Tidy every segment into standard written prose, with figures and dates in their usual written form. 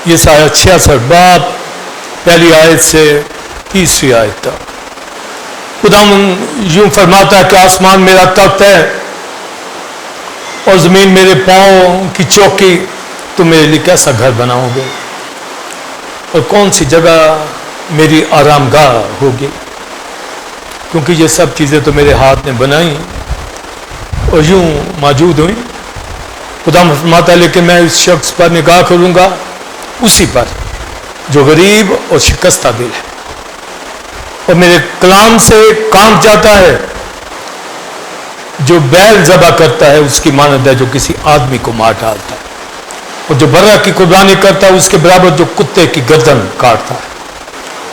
یہ سایہ 66 باب پہلی آیت سے 30 آیت تک. خداوند یوں فرماتا ہے کہ آسمان میرا تخت ہے اور زمین میرے پاؤں کی چوکی. تم میرے لیے کیسا گھر بناؤ گے اور کون سی جگہ میری آرام گاہ ہوگی؟ کیونکہ یہ سب چیزیں تو میرے ہاتھ نے بنائی اور یوں موجود ہوئی. خدا فرماتا ہے لیکن میں اس شخص پر نگاہ کروں گا، اسی پر جو غریب اور شکستہ دل ہے اور میرے کلام سے کانپ جاتا ہے. جو بیل ذبح کرتا ہے اس کی مانند ہے جو کسی آدمی کو مار ڈالتا ہے، اور جو برہ کی قربانی کرتا ہے اس کے برابر جو کتے کی گردن کاٹتا ہے،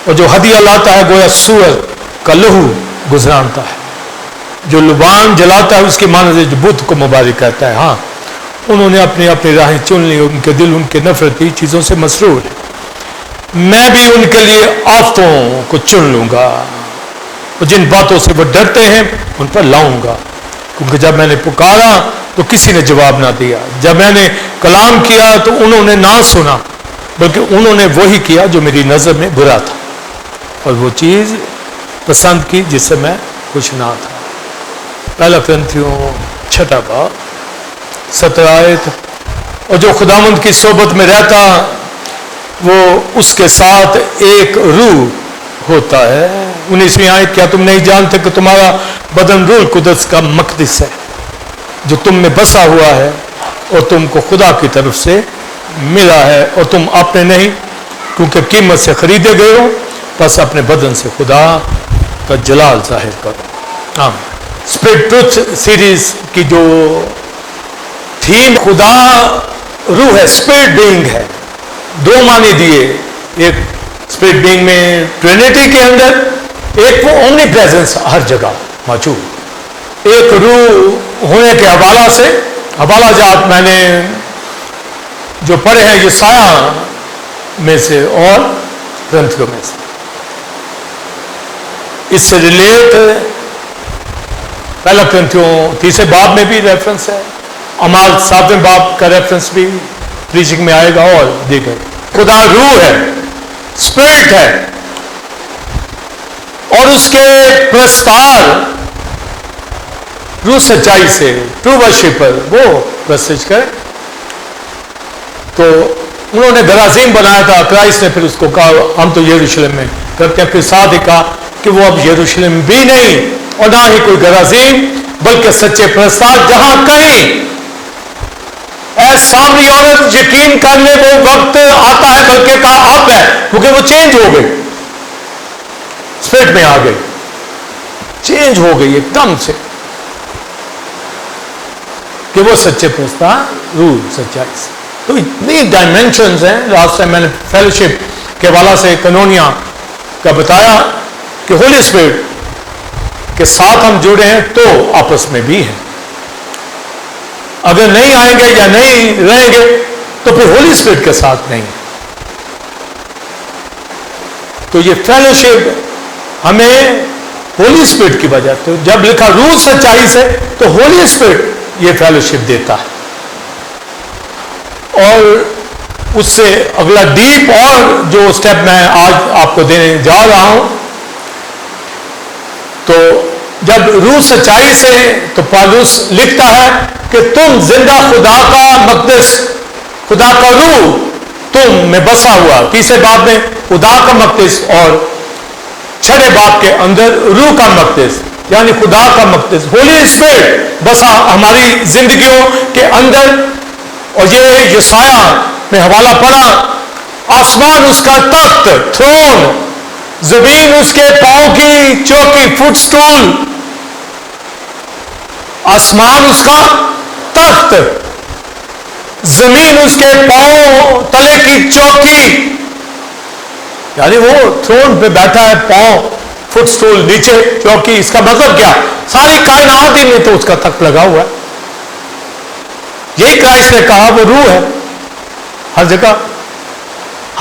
اور جو ہدیہ لاتا ہے گویا سور کا لہو گزرانتا ہے. جو لبان جلاتا ہے اس کی مانند ہے جو بت کو مبارک کہتا ہے. ہاں، انہوں نے اپنی اپنی راہیں چن لی، ان کے دل ان کے نفرتی چیزوں سے مسرور ہے. میں بھی ان کے لیے آفتوں کو چن لوں گا اور جن باتوں سے وہ ڈرتے ہیں ان پر لاؤں گا. کیونکہ جب میں نے پکارا تو کسی نے جواب نہ دیا، جب میں نے کلام کیا تو انہوں نے نہ سنا، بلکہ انہوں نے وہی کیا جو میری نظر میں برا تھا اور وہ چیز پسند کی جس سے میں خوش نہ تھا. پہلا کرنتھیوں 6 باب 17 آیت. اور جو خداوند کی صحبت میں رہتا وہ اس کے ساتھ ایک روح ہوتا ہے. 19ویں آیت. کیا تم نہیں جانتے کہ تمہارا بدن روح القدس کا مقدس ہے جو تم میں بسا ہوا ہے اور تم کو خدا کی طرف سے ملا ہے اور تم اپنے نہیں کیونکہ قیمت سے خریدے گئے ہو. بس اپنے بدن سے خدا کا جلال ظاہر کرو. آمین. اسپرٹ ٹروتھ سیریز کی جو تھیم خدا روح ہے، اسپرٹ بینگ ہے. 2 معنی دیے. ایک اسپرٹ بینگ میں ٹرینٹی کے اندر، ایک وہ اومنی پریزنس ہر جگہ موجود. ایک روح ہونے کے حوالہ جات میں نے جو پڑھے ہیں یسایہ میں سے اور گرنتھیوں میں سے. اس سے ریلیٹ پہلا گرنتھیوں 3 باب میں بھی ریفرنس ہے، اعمال 7 باب کا ریفرنس بھی پریچنگ میں آئے گا اور دیگر. خدا روح ہے، اسپرٹ ہے، اور اس کے پرستار روح سچائی سے ٹرو ورشپر وہ پرستش کرے. تو انہوں نے گرازیم بنایا تھا، کرائسٹ نے پھر اس کو کہا ہم تو یروشلم میں کرتے ہیں. پھر ساتھ ہی کہا کہ وہ اب یروشلم بھی نہیں اور نہ ہی کوئی گرازیم بلکہ سچے پرستار جہاں کہیں اے سامری عورت یقین کر لے وہ وقت آتا ہے بلکہ کہا اب ہے، کیونکہ وہ چینج ہو گئی، اسپرٹ میں آ گئی، چینج ہو گئی ایک دم سے، کہ وہ سچے پرستار روح سچائی سے. تو اتنی ڈائمینشنز ہیں. لاسٹ ٹائم میں نے فیلوشپ کے حوالے سے کنونیا کا بتایا کہ ہولی اسپرٹ کے ساتھ ہم جڑے ہیں تو آپس میں بھی ہیں. اگر نہیں آئیں گے یا نہیں رہیں گے تو پھر ہولی اسپرٹ کے ساتھ نہیں. تو یہ فیلوشپ ہمیں ہولی اسپرٹ کی وجہ سے، جب لکھا روح سچائی سے تو ہولی اسپرٹ یہ فیلوشپ دیتا ہے. اور اس سے اگلا ڈیپ اور جو اسٹیپ میں آج آپ کو دینے جا رہا ہوں، تو جب روح سچائی سے تو پالوس لکھتا ہے کہ تم زندہ خدا کا مقدس، خدا کا روح تم میں بسا ہوا. 3 باب میں خدا کا مقدس اور 6 باب کے اندر روح کا مقدس یعنی خدا کا مقدس ہولی اسپرٹ بسا ہماری زندگیوں کے اندر. اور یہ یسایہ میں حوالہ پڑھا، آسمان اس کا تخت تھرون، زمین اس کے پاؤں کی چوکی فٹ سٹول. آسمان اس کا تخت، زمین اس کے پاؤں تلے کی چوکی، یعنی وہ تھرون پہ بیٹھا ہے، پاؤں فٹ سٹول نیچے چوکی. اس کا مطلب کیا؟ ساری کائنات ہی میں تو اس کا تخت لگا ہوا ہے. یہی کرائسٹ نے کہا وہ روح ہے، ہر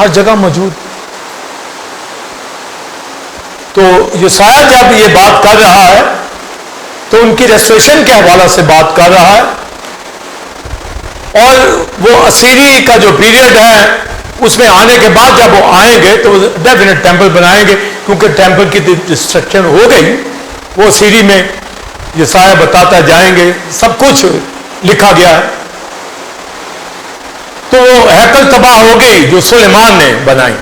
جگہ موجود. تو یسایہ جب یہ بات کر رہا ہے تو ان کی ریسٹوریشن کے حوالے سے بات کر رہا ہے. اور وہ اسیری کا جو پیریڈ ہے اس میں آنے کے بعد جب وہ آئیں گے تو ڈیفینیٹ ٹیمپل بنائیں گے، کیونکہ ٹیمپل کی ڈسٹرکشن ہو گئی. وہ سیری میں یسایہ بتاتا جائیں گے، سب کچھ لکھا گیا ہے. تو وہ ہیکل تباہ ہو گئی جو سلیمان نے بنائی.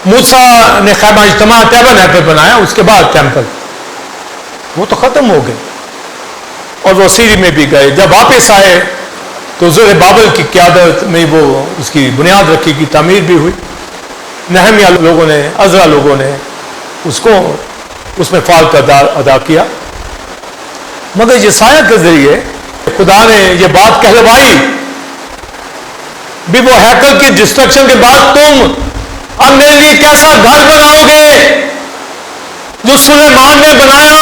موسیٰ نے خیمہ اجتماع ٹیبرنیکل بنایا، اس کے بعد ٹیمپل، وہ تو ختم ہو گئے. اور وہ سیری میں بھی گئے. جب واپس آئے تو زربابل کی قیادت میں وہ اس کی بنیاد رکھی کی تعمیر بھی ہوئی. نہمیہ لوگوں نے، عزرا لوگوں نے اس کو اس میں فعال کردار ادا کیا. مگر یسایہ کے ذریعے خدا نے یہ بات کہلوائی بھی وہ ہیکل کی ڈسٹرکشن کے بعد تم اب میرے لیے کیسا گھر بناؤ گے؟ جو سلیمان نے بنایا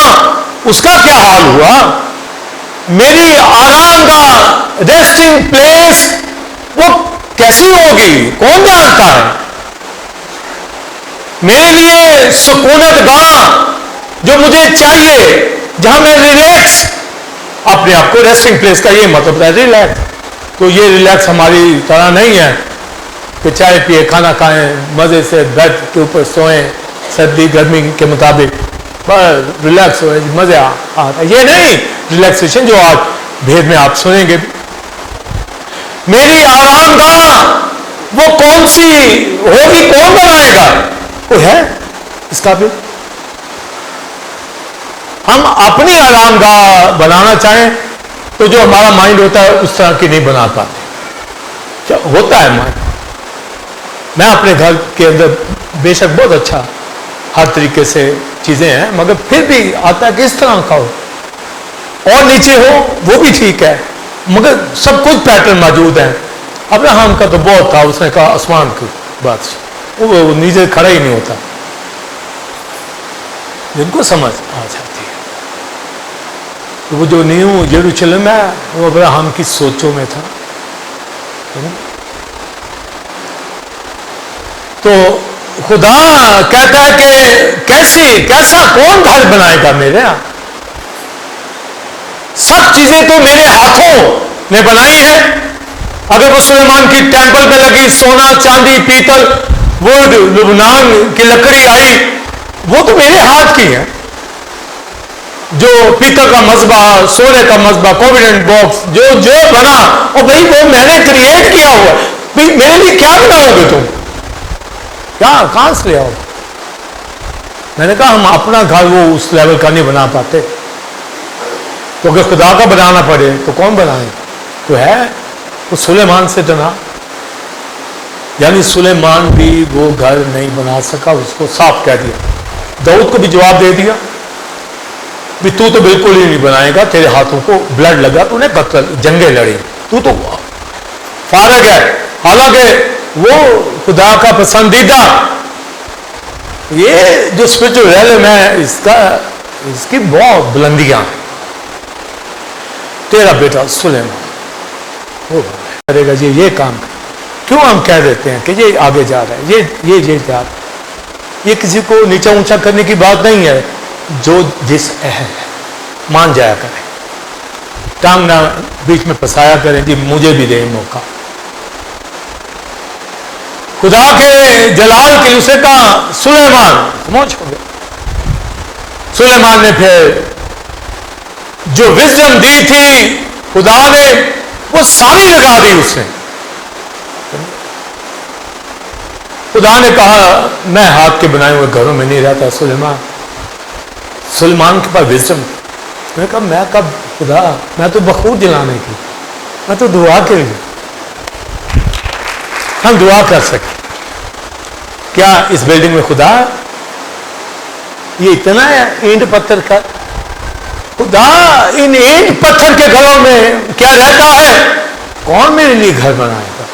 اس کا کیا حال ہوا؟ میری آرام گاہ، ریسٹنگ پلیس، وہ کیسی ہوگی کون جانتا ہے؟ میرے لیے سکونت گاہ جو مجھے چاہیے، جہاں میں ریلیکس، اپنے آپ کو ریسٹنگ پلیس کا یہ مطلب ہے ریلیکس. تو یہ ریلیکس ہماری طرح نہیں ہے کہ چائے پیے، کھانا کھائیں، مزے سے بیڈ کے اوپر سوئیں، سردی گرمی کے مطابق بس ریلیکس ہوئے، مزے آتا ہے. یہ نہیں ریلیکسیشن جو آج بھید میں آپ سنیں گے. میری آرام گاہ وہ کون سی ہوگی، کون بنائے گا؟ کوئی ہے اس قابل؟ ہم اپنی آرام گاہ بنانا چاہیں تو جو ہمارا مائنڈ ہوتا ہے اس طرح کی نہیں بنا پاتے. ہوتا ہے مائنڈ. میں اپنے گھر کے اندر بے شک بہت اچھا ہر طریقے سے چیزیں ہیں، مگر پھر بھی آتا ہے کہ اس طرح کا ہو اور نیچے ہو وہ بھی ٹھیک ہے، مگر سب کچھ پیٹرن موجود ہیں. ابراہیم کا تو بہت تھا، اس نے کہا آسمان کی بات، وہ نیچے کھڑا ہی نہیں ہوتا. جن کو سمجھ آ جاتی ہے وہ جو نیو یروشلم ہے وہ ابراہیم کی سوچوں میں تھا. تو خدا کہتا ہے کہ کیسا کون گھر بنائے گا میرے یہاں؟ سب چیزیں تو میرے ہاتھوں نے بنائی ہیں. اگر وہ سلیمان کی ٹیمپل میں لگی سونا چاندی پیتل ووڈ لبنان کی لکڑی آئی، وہ تو میرے ہاتھ کی ہے. جو پیتل کا مذبح، سونے کا مذبح، کوویڈنٹ باکس جو بنا، اور بھائی وہ میں نے کریٹ کیا ہوا، بھائی میرے لیے کیا بناؤ گے تم؟ کیا کہاں سے لے آؤ؟ میں نے کہا ہم اپنا گھر وہ اس لیول کا نہیں بنا پاتے، تو اگر خدا کا بنانا پڑے تو کون بنائے؟ تو ہے وہ سلیمان سے ڈنا. یعنی سلیمان بھی وہ گھر نہیں بنا سکا، اس کو صاف کہہ دیا. داؤد کو بھی جواب دے دیا بھی تو بالکل ہی نہیں بنائے گا، تیرے ہاتھوں کو بلڈ لگا، تو نے قتل جنگیں لڑی، تو فارغ ہے. حالانکہ وہ خدا کا پسندیدہ، یہ جو اسپرچل ریلم ہے اس کی بہت بلندیاں ہیں. تیرا بیٹا سلیمان وہ کرے گا جی یہ کام. کیوں ہم کہہ دیتے ہیں کہ یہ آگے جا رہا ہے، یہ جا رہا ہے؟ یہ کسی کو نیچا اونچا کرنے کی بات نہیں ہے. جو جس اہل ہے مان جایا کریں، ٹانگ نہ بیچ میں پسایا کریں جی مجھے بھی دے موقع. خدا کے جلال کے اسے کہا سلیمان سمجھ ہو گیا. سلیمان نے پھر جو وزڈم دی تھی خدا نے وہ ساری لگا دی اس نے. خدا نے کہا میں ہاتھ کے بنائے ہوئے گھروں میں نہیں رہتا. سلیمان کے پاس وزڈم. میں نے کہا میں کب خدا، میں تو بخور جلانے کی، میں تو دعا کے لیے. ہم دعا کر سکیں کیا اس بلڈنگ میں خدا ہے؟ یہ اتنا ہے اینٹ پتھر کا. خدا ان اینٹ پتھر کے گھروں میں کیا رہتا ہے؟ کون میرے لیے گھر بنائے گا؟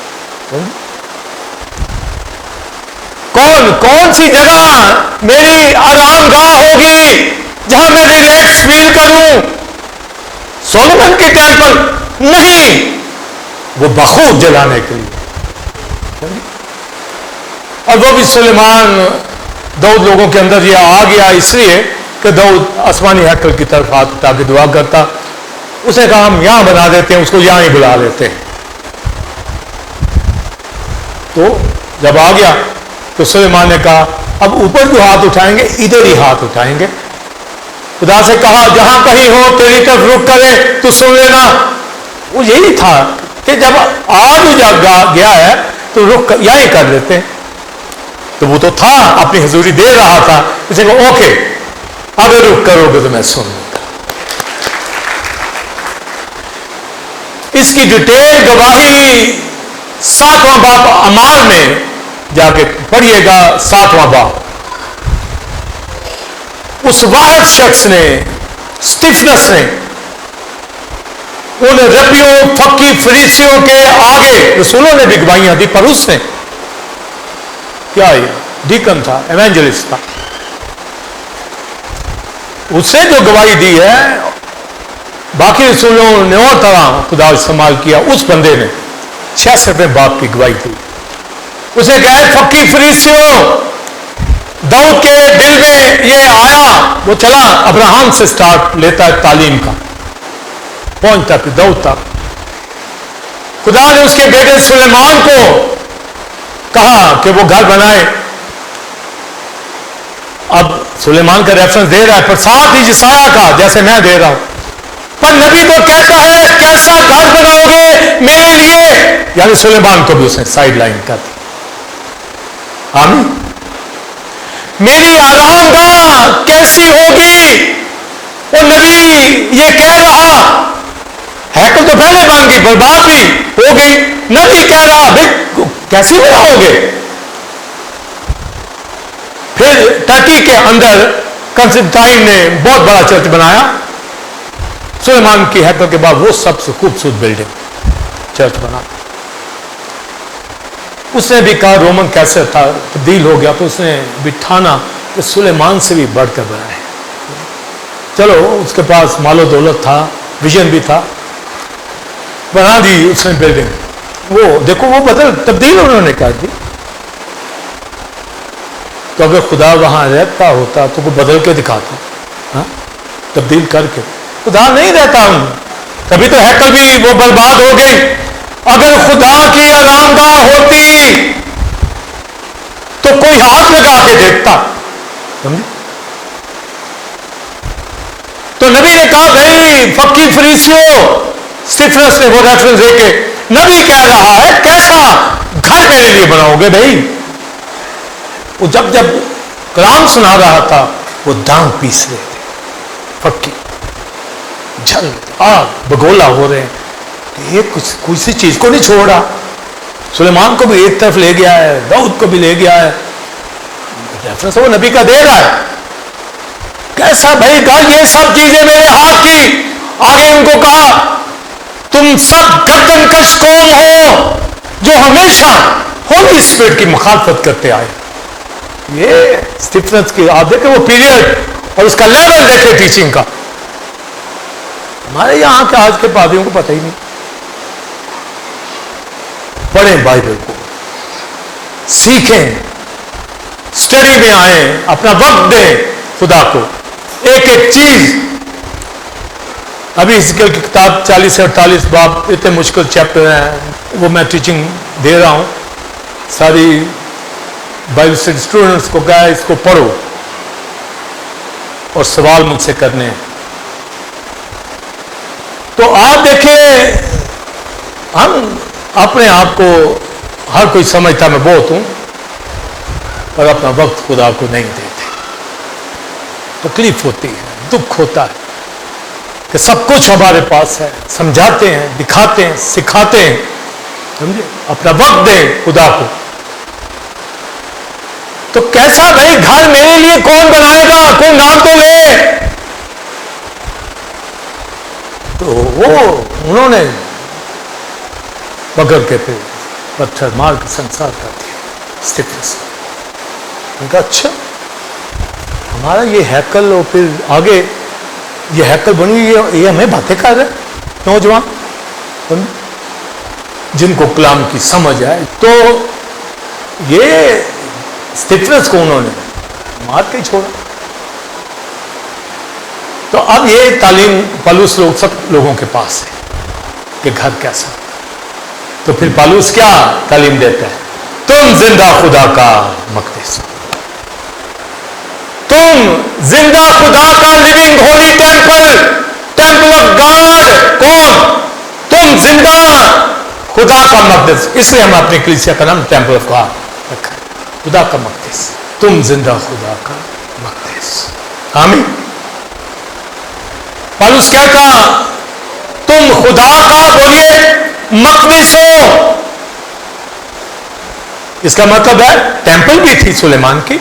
کون سی جگہ میری آرام گاہ ہوگی جہاں میں ریلیکس فیل کروں؟ سولومن کی ٹیمپل نہیں، وہ بخور جلانے کے لیے. اور وہ بھی سلیمان داؤد لوگوں کے اندر یہ آ گیا اس لیے کہ داؤد آسمانی ہیکل کی طرف ہاتھ اٹھا کے دعا کرتا. اس نے کہا ہم یہاں بنا دیتے ہیں، اس کو یہاں ہی بلا لیتے ہیں. تو جب آ گیا تو سلیمان نے کہا اب اوپر جو ہاتھ اٹھائیں گے ادھر ہی ہاتھ اٹھائیں گے. خدا سے کہا جہاں کہیں ہو تیری طرف رخ کرے تو سن لینا. وہ یہی تھا کہ جب آج گیا ہے تو رخ یہی کر لیتے ہیں. تو وہ تو تھا اپنی حضوری دے رہا تھا. اسے کہا اوکے اگر رخ کرو گے تو میں سن لوں گا. اس کی ڈیٹیل گواہی 7واں باب اعمال میں جا کے پڑھیے گا. 7واں باب. اس واحد شخص نے اسٹیفنس نے ان ربیوں فقی فریسیوں کے آگے رسولوں نے بھی گواہیاں دی پر اس نے کیا ڈیکن تھا ایونجلسٹ تھا. اس نے جو گواہی دی ہے باقی رسولوں نے اور طرح خدا استعمال کیا. اس بندے نے 66ویں باب کی گواہی دی. اسے کہا فقی فریسیوں داؤد کے دل میں یہ آیا. وہ چلا ابراہم سے سٹارٹ لیتا ہے تعلیم کا پہنچتا پھر داؤد تک. خدا نے اس کے بیٹے سلیمان کو کہا کہ وہ گھر بنائے. اب سلیمان کا ریفرنس دے رہا ہے پر ساتھ ہی یسایہ کا جیسے میں دے رہا ہوں. پر نبی تو کہتا ہے کیسا گھر بناؤ گے میرے لیے. یعنی سلیمان کو بھی اس نے سائڈ لائن کر دی. آمین. میری آرام گاہ کیسی ہوگی. وہ نبی یہ کہہ رہا ہیکل تو پہلے بن گئی برباد بھی ہو گئی. نبی کہہ رہا بھائی کیسی بناؤ گے. پھر ٹرکی کے اندر کنسٹنٹائن نے بہت بڑا چرچ بنایا. سلیمان کی ہیکل کے بعد وہ سب سے خوبصورت بلڈنگ چرچ بنا. اس نے بھی کہا رومن کیسے تھا تبدیل ہو گیا تو اس نے بھی ٹھانا کہ سلیمان سے بھی بڑھ کر بنائے. چلو اس کے پاس مال و دولت تھا ویژن بھی تھا بنا دی اس نے بلڈنگ. وہ دیکھو وہ بدل تبدیل انہوں نے کر دی. تو اگر خدا وہاں رہتا ہوتا تو وہ بدل کے دکھاتا. ہاں تبدیل کر کے. خدا نہیں رہتا ہوں کبھی تو ہیکل بھی وہ برباد ہو گئی. اگر خدا کی آرام گاہ ہوتی تو کوئی ہاتھ لگا کے دیکھتا. سمجھے. تو نبی نے کہا بھائی فقی فریسیوں اسٹیفنس نے وہ ریفرنس دے کے نبی کہہ رہا ہے کیسا گھر میرے لیے بناؤ گے بھائی. وہ جب جب کلام سنا رہا تھا وہ دانت پیس رہے تھے. فقی جل آگ بگولا ہو رہے ہیں کہ یہ کسی چیز کو نہیں چھوڑا. سلیمان کو بھی ایک طرف لے گیا ہے داؤد کو بھی لے گیا ہے. ریفرنس وہ نبی کا دے رہا ہے. کیسا بھائی گھر یہ سب چیزیں میرے ہاتھ کی. آگے ان کو کہا تم سب گردن کش قوم ہو جو ہمیشہ ہولی اسپرٹ کی مخالفت کرتے آئے. یہ اسٹیفنس کی آپ دیکھیں وہ پیریڈ اور اس کا لیول دیکھیں ٹیچنگ کا. ہمارے یہاں کے آج کے پادریوں کو پتہ ہی نہیں. پڑھیں بائبل کو سیکھیں اسٹڈی میں آئیں اپنا وقت دیں خدا کو. ایک ایک چیز ابھی حزقیل کی کتاب 40 سے 48 باب اتنے مشکل چیپٹر ہیں وہ میں ٹیچنگ دے رہا ہوں. ساری بائبل اسٹوڈنٹس کو کہا اس کو پڑھو اور سوال مجھ سے کرنے ہیں. تو آپ دیکھیں ہم اپنے آپ کو ہر کوئی سمجھتا میں بہت ہوں پر اپنا وقت خدا کو نہیں دیتے. تکلیف ہوتی ہے دکھ ہوتا ہے کہ سب کچھ ہمارے پاس ہے. سمجھاتے ہیں دکھاتے ہیں سکھاتے ہیں سمجھے. اپنا وقت دیں خدا کو. تو کیسا بھائی گھر میرے لیے کون بنائے گا. کوئی نام تو لے. تو وہ انہوں نے پکڑ کے پھر پتھر مار کے سنسار کر دیا. اسٹیفنس نے کہا اچھا ہمارا یہ ہیکل اور پھر آگے یہ ہیکل بنی ہوئی یہ ہمیں باتیں کر رہے نوجوان جن کو کلام کی سمجھ آئے. تو یہ اسٹیفنس کو انہوں نے مار کے چھوڑا. تو اب یہ تعلیم پالوس لوگ سب لوگوں کے پاس ہے کہ گھر کیسا. تو پھر پالوس کیا تعلیم دیتا ہے تم زندہ خدا کا مقدس ہو، تم زندہ خدا کا living holy temple of God. کون؟ تم زندہ خدا کا مقدس. اس لیے ہم اپنی کلیسیا کا نام ٹیمپل آف گاڈ رکھا ہے، خدا کا مقدس. تم زندہ خدا کا مقدس. آمین. پالوس کیا کہا؟ تم خدا کا بولیے مقدس ہو. اس کا مطلب ہے ٹیمپل بھی تھی سلیمان کی،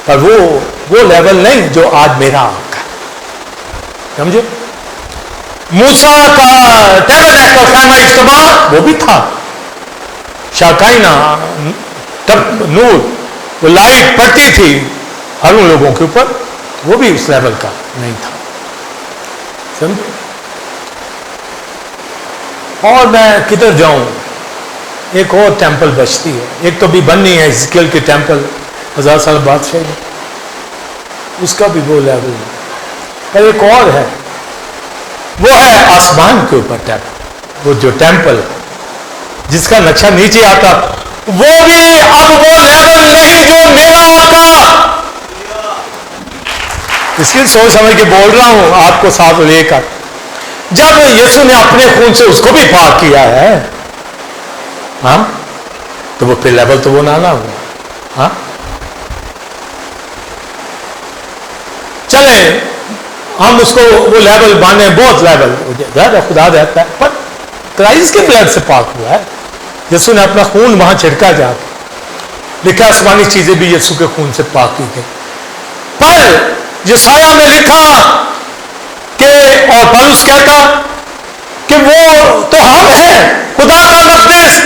پر وہ لیول نہیں جو آج میرا آپ کا. سمجھے؟ موسیٰ کا ٹیبرنیکل خیمہ اجتماع وہ بھی تھا، شاکائنا نور، وہ لائٹ پڑتی تھی ہر ان لوگوں کے اوپر، وہ بھی اس لیول کا نہیں تھا. سمجھے؟ اور میں کدھر جاؤں؟ ایک اور ٹیمپل بچتی ہے، ایک تو بھی بننی ہے حزقیل کی ٹیمپل 1000 سال بادشاہی میں، اس کا بھی وہ لیول ہے. پر ایک اور ہے، وہ ہے آسمان کے اوپر ٹیمپل. وہ جو ٹیمپل جس کا نقشہ نیچے آتا، وہ بھی اب وہ لیول نہیں جو میرا آپ کا. اس لیے سوچ سمجھ کے بول رہا ہوں آپ کو ساتھ لے کر. جب یسوع نے اپنے خون سے اس کو بھی پاک کیا ہے، ہاں، تو وہ پھر لیول تو وہ نہ ہوا. ہاں، چلیں ہم اس کو وہ لیول مانے، بہت لیول خدا دیتا ہے، پر کرائسٹ کے بلڈ سے پاک ہوا ہے. یسوع نے اپنا خون وہاں چھڑکا جا کے، لکھا آسمانی چیزیں بھی یسوع کے خون سے پاک کی گئی. پر یسایہ میں لکھا کہ، اور پالوس کہتا کہ وہ تو ہم ہیں خدا کا مقدس،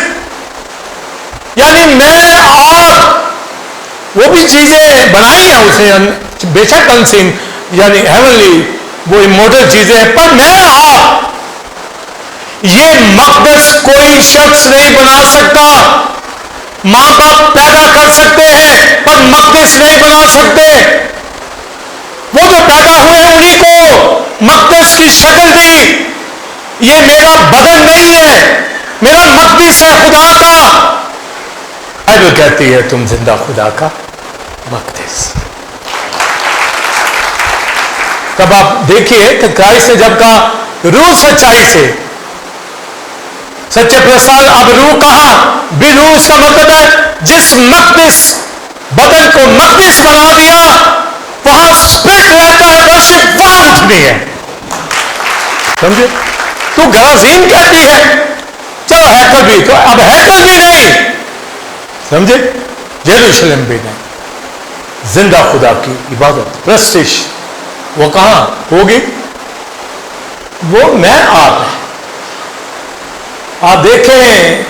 یعنی میں آپ وہ بھی چیزیں بنائی ہیں اس نے، بے شک انسین یعنی ہیونلی وہ امورٹل چیزیں ہیں، پر میں آپ یہ مقدس کوئی شخص نہیں بنا سکتا. ماں باپ پیدا کر سکتے ہیں پر مقدس نہیں بنا سکتے. وہ جو پیدا ہوئے انہی کو مقدس کی شکل دی. یہ میرا بدن نہیں ہے، میرا مقدس ہے خدا کا. بائبل کہتی ہے تم زندہ خدا کا مقدس. تب آپ دیکھیے کہ کرائسٹ نے جب کہا روح سچائی سے، سچے پرسال، اب روح کہاں؟ بھی روح، اس کا مطلب ہے جس مقدس بدن کو مقدس بنا دیا وہاں اسپرٹ رہتا ہے، ورشپ وہاں اٹھنی ہے. سمجھے؟ تو گرازین کہتی ہے چلو ہیکل بھی، تو اب ہیکل بھی نہیں، سمجھے، یروشلم بھی نہیں. زندہ خدا کی عبادت، پرستش، وہ کہاں ہوگی؟ وہ میں آپ ہیں. آپ دیکھیں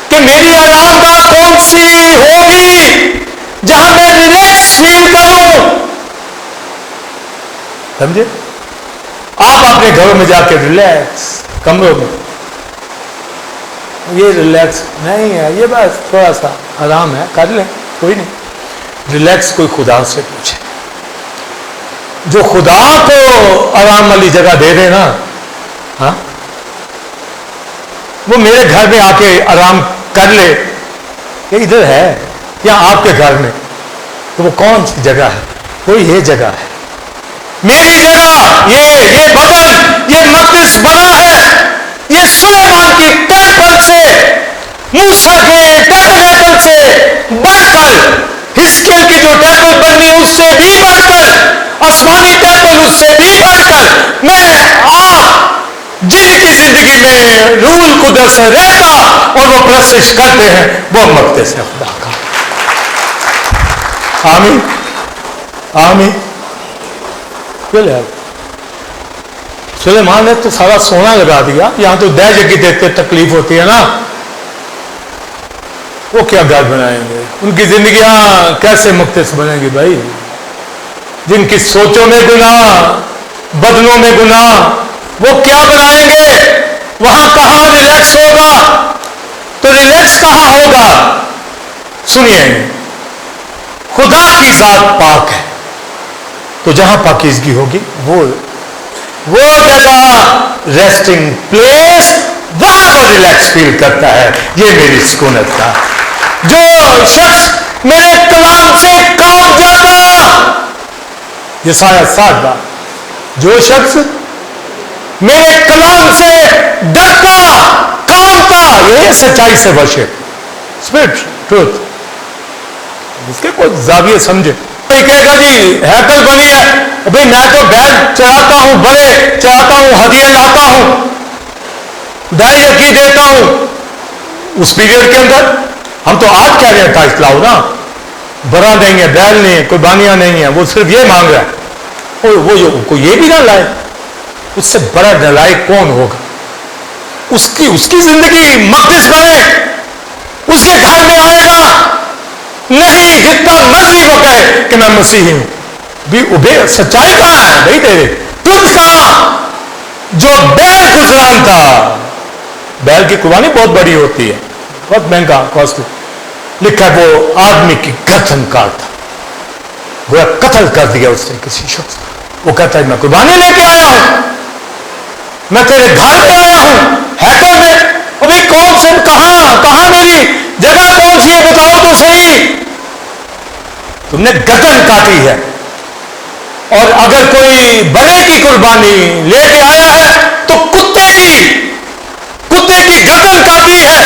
کہ میری آرام گاہ کون سی ہوگی جہاں میں ریلیکس فیل کروں. سمجھے؟ آپ اپنے گھروں میں جا کے ریلیکس، کمروں میں یہ ریلیکس نہیں ہے، یہ بس تھوڑا سا آرام ہے، کر لیں، کوئی نہیں. ریلیکس کوئی خدا سے پوچھے. جو خدا کو آرام والی جگہ دے دے نا، ہاں، وہ میرے گھر میں آ کے آرام کر لے، یہ ادھر ہے یا آپ کے گھر میں، تو وہ کون سی جگہ ہے؟ وہ یہ جگہ ہے، میری جگہ. یہ بدن، یہ مقدس بنا ہے. یہ سلیمان کی ٹیمپل سے، موسیٰ کے ٹیبرنیکل سے بڑھ کر، حزقیل کی جو ٹیمپل بنی اس سے بھی بڑھ کر، آسمانی ٹیمپل اس سے بھی بڑھ کر، میں آپ جن کی زندگی میں روح القدس رہتا اور وہ پرستش کرتے ہیں، وہ مقدس ہے خدا کا. آمین آمین. سلیمان نے تو سارا سونا لگا دیا، یہاں تو دہ جگہ دیتے تکلیف ہوتی ہے نا. وہ کیا گھر بنائیں گے؟ ان کی زندگیاں کیسے مقدس بنیں گی بھائی؟ جن کی سوچوں میں گناہ، بدنوں میں گناہ، وہ کیا بنائیں گے؟ وہاں کہاں ریلیکس ہوگا؟ تو ریلیکس کہاں ہوگا؟ سنیے، خدا کی ذات پاک ہے، تو جہاں پاکیزگی ہوگی وہ جگہ ریسٹنگ پلیس، وہاں پر ریلیکس فیل کرتا ہے. یہ میری سکونت کا جو شخص میرے کلام سے کام جاتا، یسایہ 60 بار، جو شخص میرے کلام سے ڈرتا کامتا، یہ سچائی سے بچے، اسپرٹ ٹروتھ، اس کے کوئی زاویے سمجھے. کوئی کہے گا جی ہیکل بنی ہے، بھائی میں تو بیل چڑھاتا ہوں، بڑے چڑھاتا ہوں، ہدیے لاتا ہوں، دائیں یقین دیتا ہوں. اس پیریڈ کے اندر ہم تو آج کہہ رہے ہیں ٹائٹ لاؤ نا، برا نہیں ہے، بیل نہیں ہے، قربانیاں نہیں ہیں، وہ صرف یہ مانگ رہا ہے. وہ یہ بھی نہ لائے، اس سے بڑا نالائق کون ہوگا؟ اس کی زندگی مقدس بنے، اس کے گھر میں آئے گا نہیں، جتنا مرضی وہ کہے کہ میں مسیحی ہوں. بھی سچائی کہاں ہے بھائی تیرے؟ تجھ کہاں جو بیل گزران تھا. بیل کی قربانی بہت بڑی ہوتی ہے، بہت مہنگا کاسٹلی. لکھا ہے وہ آدمی کی گردن کاٹتا، گویا قتل کر دیا اس نے کسی شخص. وہ کہتا ہے میں قربانی لے کے آیا ہوں، میں تیرے گھر پہ آیا ہوں، ہیکل میں. ابھی کون سے کہاں میری جگہ کون سی ہے بتاؤ تو صحیح. تم نے گردن کاٹی ہے، اور اگر کوئی بڑے کی قربانی لے کے آیا ہے تو کتے کی گردن کاٹی ہے.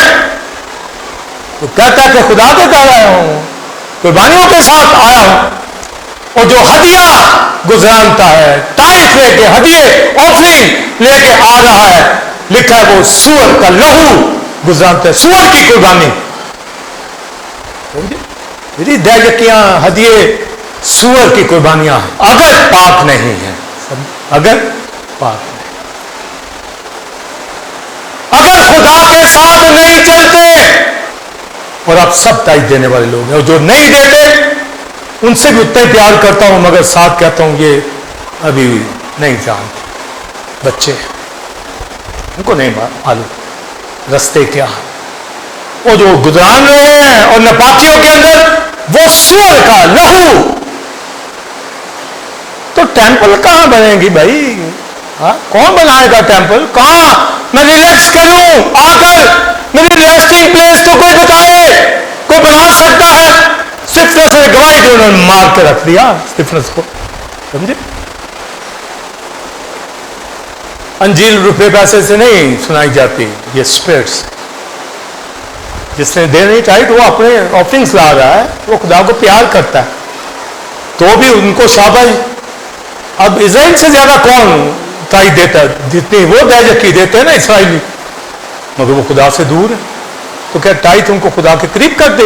تو کہتا ہے کہ خدا کے گھر آیا ہوں، قربانیوں کے ساتھ آیا ہوں. اور جو ہدیہ گزرانتا ہے، ٹائٹ لے کے ہدیے آفرنگ لے کے آ رہا ہے، لکھا ہے وہ سور کا لہو گزرانتا ہے، سور کی قربانی. میری دہیکیاں ہدیے سور کی قربانیاں ہیں، اگر پاک نہیں ہیں، اگر پاک نہیں، اگر خدا کے ساتھ نہیں چلتے. اور آپ سب تائید دینے والے لوگ ہیں، اور جو نہیں دیتے ان سے بھی اتنا ہی پیار کرتا ہوں، مگر ساتھ کہتا ہوں یہ ابھی نہیں جانتے، بچے ان کو نہیں معلوم رستے کیا. وہ جو گزران رہے ہیں اور نپاکیوں کے اندر وہ سور کا لہو. تو ٹیمپل کہاں بنے گی بھائی؟ کون بنائے گا ٹیمپل؟ کہاں میں ریلیکس کروں آ کر؟ میری ریسٹنگ پلیس تو کوئی بتائے، کوئی بنا سکتا ہے؟ اسٹیفنس نے گواہی دی، انہوں نے مار کے رکھ دیا اسٹیفنس کو، سمجھے؟ انجیل روپے پیسے سے نہیں سنائی جاتی، یہ اسپرٹس. جس نے دے نہیں ٹائٹ وہ اپنے آفرنگس لا رہا ہے، وہ خدا کو پیار کرتا ہے، تو بھی ان کو شاباش. اب اسرائیل سے زیادہ کون تائید دیتا ہے؟ جتنی وہ دہجکی دیتے ہیں نا اسرائیلی، مگر وہ خدا سے دور ہے. تو کیا ٹائٹ ان کو خدا کے قریب کر دے؟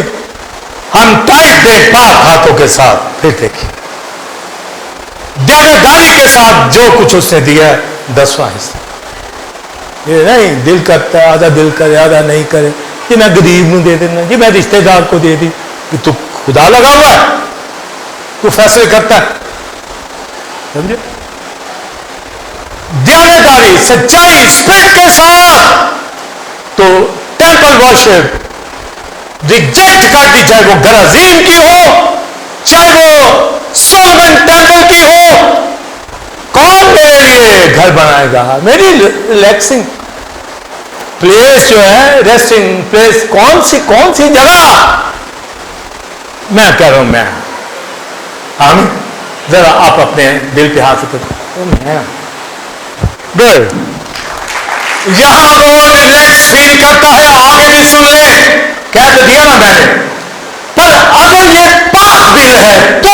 ہم ٹائٹ دیں پاک ہاتھوں کے ساتھ، پھر دیکھیں دیانت داری کے ساتھ جو کچھ اس نے دیا ہے 10واں حصہ. یہ نہیں دل کرتا ہے، آدھا دل کرے آدھا نہیں کرے، کہ میں غریب نو دے دینا، جی میں رشتہ دار کو دے دی. کہ تو خدا لگا ہوا ہے، تو فیصلے کرتا ہے، سمجھے؟ دیانتداری سچائی اسپرٹ کے ساتھ تو ٹیمپل ورشپ ریجیکٹ کر دی، چاہے وہ گرازین کی ہو، چاہے وہ سولومن ٹیمپل کی ہو. کون میرے لیے گھر بنائے گا؟ میری ریلیکسنگ پلیس جو ہے، ریسٹنگ پلیس، کون سی جگہ؟ میں کہہ رہا ہوں، میں ہم ذرا آپ اپنے دل پہ ہاتھ کریں. یہاں وہ ریلیکس فیل کرتا ہے، آگے بھی سن لیں، کہہ تو دیا نا میں نے. پر اگر یہ پاک دل ہے تو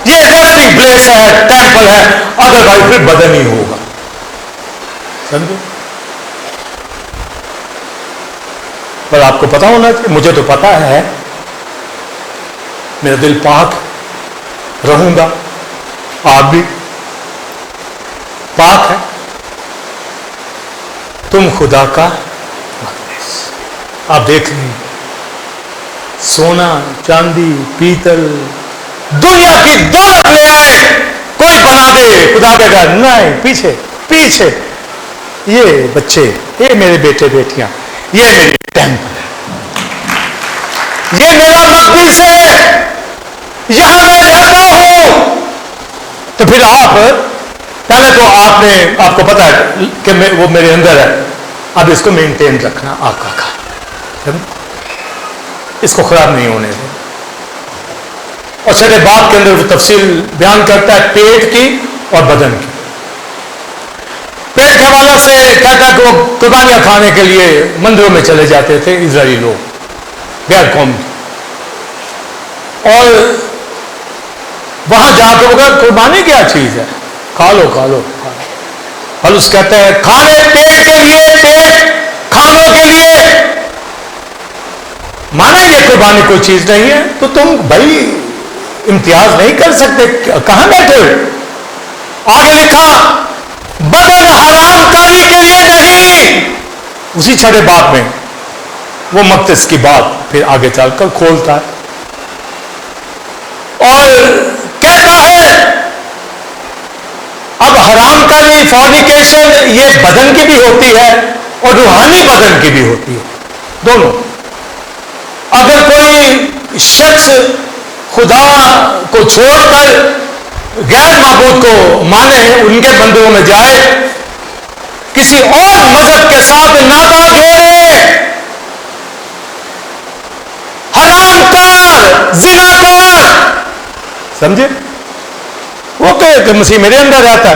یہ ریسٹنگ پلیس ہے، ٹیمپل ہے، ادر وائز پھر بدن ہی ہوگا. سمجھو؟ پر آپ کو پتا ہونا چاہیے، مجھے تو پتا ہے، میرا دل پاک رہوں گا، آپ بھی پاک ہے. تم خدا کا مقدس. آپ دیکھ لیں، سونا چاندی پیتل دنیا کی دولت لے آئے، کوئی بنا دے خدا کے گھر نہیں، پیچھے یہ بچے، یہ میرے بیٹے بیٹیاں، یہ میری ٹیمپل ہے، یہ میرا مقدس ہے، یہاں میں رہتا ہوں. تو پھر آپ پہلے تو آپ کو پتا ہے کہ وہ میرے اندر ہے، اب اس کو مینٹین رکھنا آقا کا. اس کو خراب نہیں ہونے دیں. اور چھٹے باب کے اندر وہ تفصیل بیان کرتا ہے پیٹ کی اور بدن کی. پیٹ کے حوالے سے کہتا ہے کہ وہ قربانیاں کھانے کے لیے مندروں میں چلے جاتے تھے اسرائیلی لوگ غیر قوم، اور وہاں جا کے وہ قربانی کیا چیز ہے، کھا لو کھا لو. پولس کہتے ہیں کھانے پیٹ کے لیے، پیٹ کھانوں کے لیے. مانا یہ قربانی کوئی چیز نہیں ہے تو تم بھائی امتیاز نہیں کر سکتے، کہاں بیٹھے ہو؟ آگے لکھا بدن حرام کاری کے لیے نہیں. اسی چھٹے باب میں وہ مقدس کی بات پھر آگے چل کر کھولتا ہے اور کہتا ہے اب حرام کاری فورنیکیشن یہ بدن کی بھی ہوتی ہے اور روحانی بدن کی بھی ہوتی ہے، دونوں. اگر کوئی شخص خدا کو چھوڑ کر غیر معبود کو مانے، ان کے بندوں میں جائے، کسی اور مذہب کے ساتھ ناطہ جوڑے، حرام کار، زنا کار، سمجھے؟ وہ کہ مسیح میرے اندر رہتا ہے،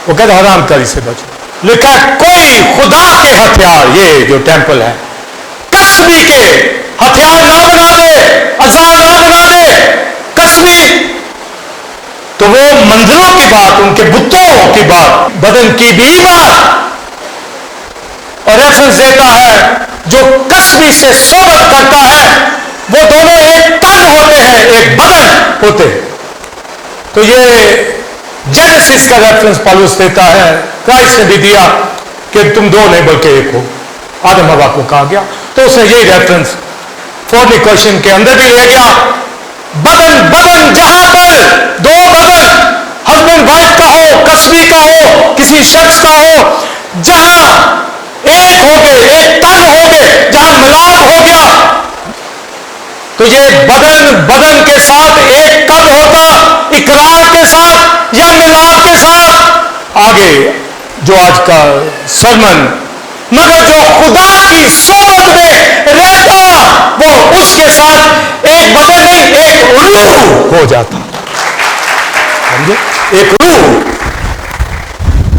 وہ کہتا ہے حرام کاری سے بچو. لکھا ہے کوئی خدا کے ہتھیار، یہ جو ٹیمپل ہے، قصبی کے ہتھیار نہ بنا دے، عزا نہ بنا دے، قصبی. تو وہ منظروں کی بات، ان کے بتوں کی بات، بدن کی بھی بات، اور ریفرنس دیتا ہے جو قصبی سے صحبت کرتا ہے وہ دونوں ایک تن ہوتے ہیں، ایک بدن ہوتے ہیں. تو یہ جینیسس کا ریفرنس پالوس دیتا ہے، کرائسٹ نے بھی دیا کہ تم دو نہیں بلکہ ایک ہو. آدم حوا کو کہا گیا تو اس نے یہی ریفرنس فورنیکیشن کے اندر بھی لے گیا. بدن بدن جہاں پر دو بدن، ہسبینڈ وائف کا ہو، قصبی کا ہو، کسی شخص کا ہو، جہاں ایک ہو گئے، ایک تن ہو گئے، جہاں ملاپ ہو گیا، تو یہ بدن بدن کے ساتھ ایک کب ہوتا؟ اقرار کے ساتھ یا ملاپ کے ساتھ؟ آگے جو آج کا سرمن، مگر جو خدا کی صحبت میں رہتا وہ اس کے ساتھ ایک بدن نہیں، ایک روح ہو جاتا. سمجھے؟ ایک روح.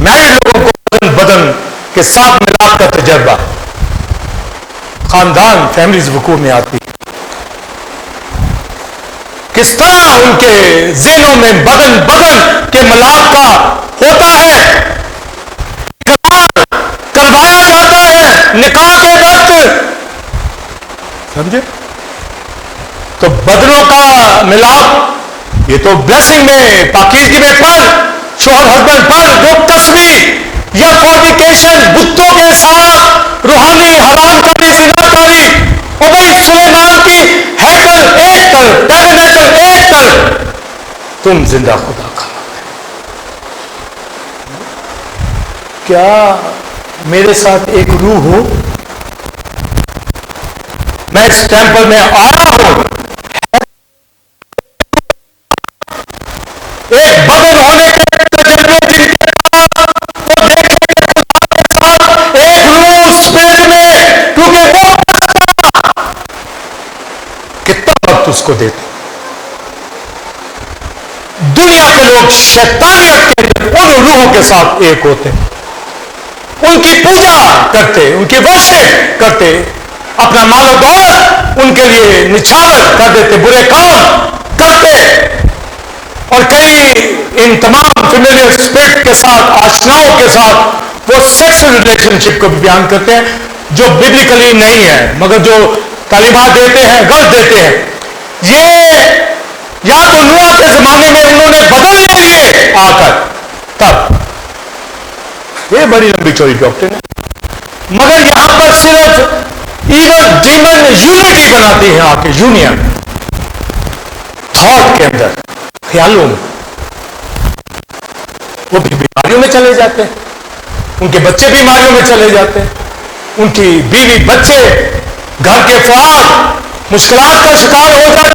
میرڈ لوگوں کو بدن بدن کے ساتھ ملاپ کا تجربہ، خاندان، فیملیز وقوع میں آتی. کس طرح ان کے ذہنوں میں بدن بدن کے ملاپ کا ہوتا ہے، کروایا جاتا ہے نکاح کے وقت. سمجھے؟ تو بدنوں کا ملاپ، یہ تو بلیسنگ میں، پاکیزگی میں پر شوہر ہسبینڈ پر جو قصبی یا فورنیکیشن بتوں کے ساتھ روحانی حرام کاری، زنا کاری. اور بھائی سلیمان کی ہیکل ایک کر، ٹیبرنیکل ایک کر، تم زندہ خدا کا. کیا میرے ساتھ ایک روح ہو؟ میں اس ٹیمپل میں آیا ہوں، ایک بدن ہونے کے تجربے جن کے ساتھ وہ دیکھنے کے ساتھ ایک روح اسپرٹ میں، کیونکہ وہ کتنا وقت اس کو دیتے. دنیا کے لوگ شیطانیت کے اندر ان روحوں کے ساتھ ایک ہوتے، ان کی پوجا کرتے، ان کی ورشپ کرتے، اپنا مال و دولت ان کے لیے نچھاور کر دیتے، برے کام کرتے. اور کئی ان تمام فیملیئر اسپرٹ کے ساتھ، آشناؤں کے ساتھ وہ سیکسل ریلیشن شپ کو بھی بیان کرتے ہیں جو ببلیکلی نہیں ہے، مگر جو تعلیمات دیتے ہیں غلط دیتے ہیں. یہ یا تو نوح کے زمانے میں انہوں نے بدل لے لیے آ کر، تب یہ بڑی لمبی چوڑی ڈاکٹر ہے، مگر یہاں پر صرف ایون ڈیمن یونٹی بناتی ہیں آ کے، یونین تھاٹ کے اندر، خیالوں میں. وہ بھی بیماریوں میں چلے جاتے ہیں، ان کے بچے بیماریوں میں چلے جاتے ہیں، ان کی بیوی بچے گھر کے افراد مشکلات کا شکار ہو جاتے ہیں،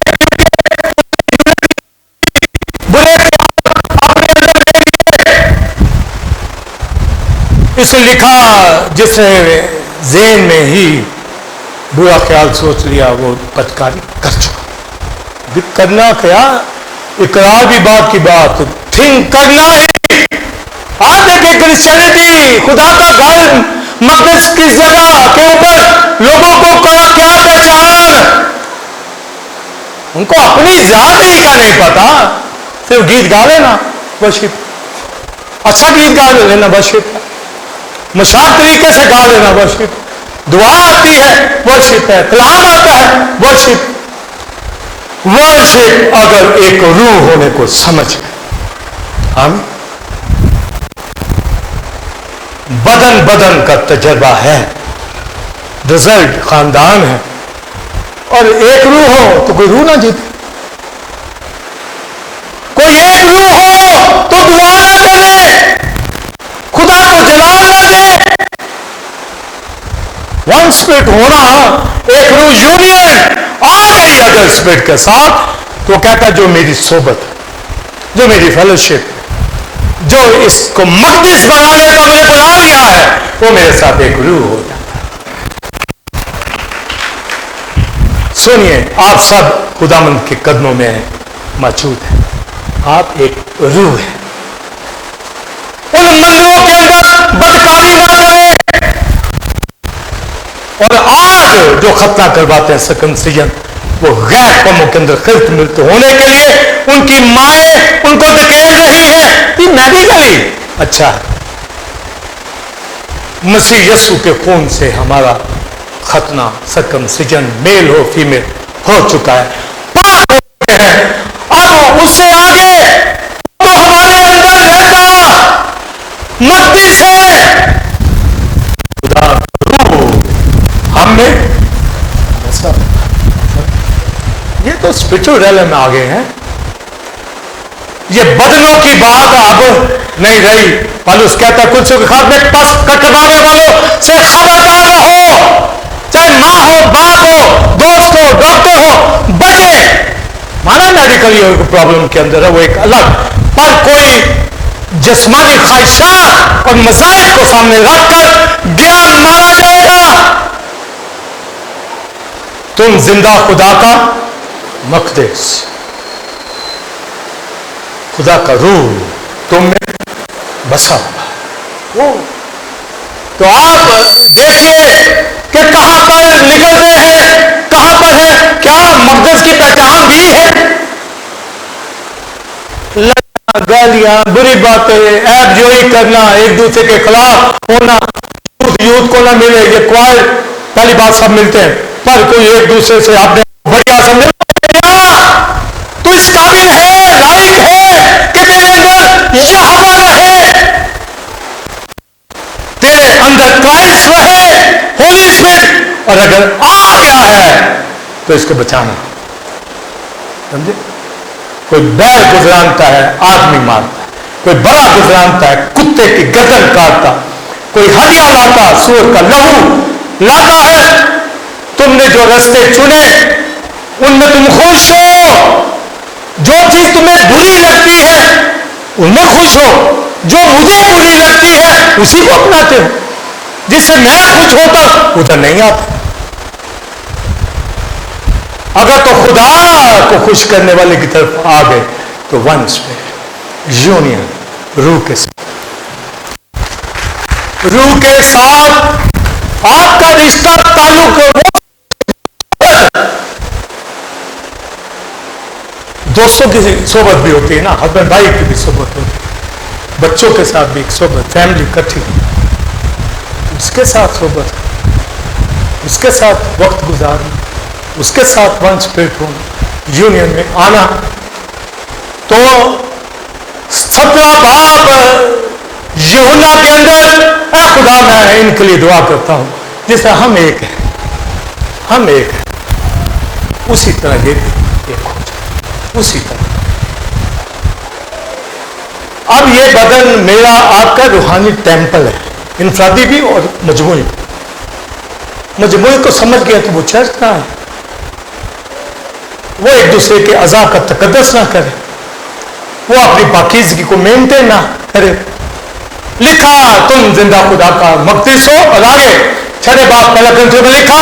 برے اپنے اندر لے لیے. اس نے لکھا جس نے ذہن میں ہی برا خیال سوچ لیا وہ بدکاری کر چکا. کرنا کیا, اقرار بھی بات کی بات, تھنک کرنا ہی. آپ دیکھیں کرسچینٹی, خدا کا گھر, مقدس کی جگہ کے اوپر لوگوں کو کیا پہچان, ان کو اپنی ذات ہی کا نہیں پتا, صرف گیت گا لینا ورشپ, اچھا گیت گا لینا ورشپ, مشاعر طریقے سے گا لینا ورشپ, دعا آتی ہے ورشپ ہے, کلام آتا ہے ورشپ. ورشپ اگر ایک روح ہونے کو سمجھ ہم بدن کا تجربہ ہے, رزلٹ خاندان ہے, اور ایک روح ہو تو کوئی روح نہ جیتے, کوئی ایک روح ہو تو دعا نہ کرے, خدا کو جلال نہ دے. ون اسپرٹ ہونا, ایک روح یونین آ گئی اگر اسپرٹ کے ساتھ, تو کہتا جو میری صحبت, جو میری فیلوشپ, جو اس کو مقدس بنانے کا مجھے بنا لیا ہے, وہ میرے ساتھ ایک روح ہو جاتا ہے. سنیے, آپ سب خداوند کے قدموں میں موجود ہیں, آپ ایک روح ہیں. ان مندروں کے اندر بدکاری نہ کریں, اور آج جو ختنہ کرواتے ہیں سرکمسیجن, وہ غیر قوموں کے اندر خلط ملت ہونے کے لیے ان کی مائیں ان کو دھکیل رہی ہیں. یہ میڈیکلی اچھا ہے, مسیح یسوع کے خون سے ہمارا ختنہ سرکمسیجن میل ہو فیمیل ہو چکا ہے, پاک ہو چکے ہیں. اب اس سے آگے تو ہمارے اندر رہتا مقدس ہے خدا روح ہم میں. یہ تو اسپرچل ریلم میں آگے ہیں, یہ بدنوں کی بات اب نہیں رہی. پالوس کہتا ہے کچھ کے خاتمے پس کٹوانے والوں سے خبردار رہو, چاہے ماں ہو, باپ ہو, دوست ہو, ڈاکٹر ہو, بچے. مانا میڈیکل پرابلم کے اندر ہے وہ ایک الگ, پر کوئی جسمانی خواہشات اور مسائل کو سامنے رکھ کر گیان مارا جائے گا. تم زندہ خدا کا مقدس, خدا کا روح تم میں بسا ہوا. تو آپ دیکھیے کہ کہاں پر نکلتے ہیں, کہاں پر ہے. کیا مقدس کی پہچان بھی ہے گالیاں, بری باتیں, عیب جوئی کرنا, ایک دوسرے کے خلاف ہونا, یوتھ کو نہ ملے. یہ کوائر پہلی بات سب ملتے ہیں, پر کوئی ایک دوسرے سے آپ نے بڑھیا سمجھا تو اس قابل ہے, لائق ہے کہ تیرے اندر یہوہ رہے, تیرے اندر کرائسٹ رہے, ہولی اسپرٹ. اور اگر آ گیا ہے تو اس کو بچانا. سمجھے, کوئی بیل گزرانتا ہے آدمی مارتا ہے, کوئی بڑا گزرانتا ہے کتے کی گردن کاٹتا, کوئی ہدیہ لاتا سور کا لہو لاتا ہے. تم نے جو رستے چنے ان میں تم خوش ہو, جو چیز تمہیں بری لگتی ہے ان میں خوش ہو, جو مجھے بری لگتی ہے اسی کو اپناتے ہو. جس سے میں خوش ہوتا ادھر نہیں آتا. اگر تو خدا کو خوش کرنے والے کی طرف آ گئے تو ونس میں یونین روح کے ساتھ, روح کے ساتھ آپ کا رشتہ تعلق دوستوں کی صحبت بھی ہوتی ہے نا, ہسبینڈ بھائی کی بھی صحبت ہوتی ہے, بچوں کے ساتھ بھی ایک صحبت, فیملی اکٹھی, اس کے ساتھ صحبت, اس کے ساتھ وقت گزارنا, اس کے ساتھ ون اسپرٹ ہونا, یونین میں آنا. تو 17 باب یوحنا کے اندر اے خدا میں ان کے لیے دعا کرتا ہوں جس طرح ہم ایک ہیں, ہم ایک ہیں, اسی طرح یہ ایک ہو جائے, اسی طرح. اب یہ بدن میرا آپ کا روحانی ٹیمپل ہے, انفرادی بھی اور مجموعی. مجموعی کو سمجھ گیا تو وہ چرچ نہ ہے, وہ ایک دوسرے کے اعضاء کا تقدس نہ کرے, وہ اپنی پاکیزگی کو مینٹین نہ کرے. لکھا تم زندہ خدا کا مقدس ہو, اور آگے 6 باب 1 میں لکھا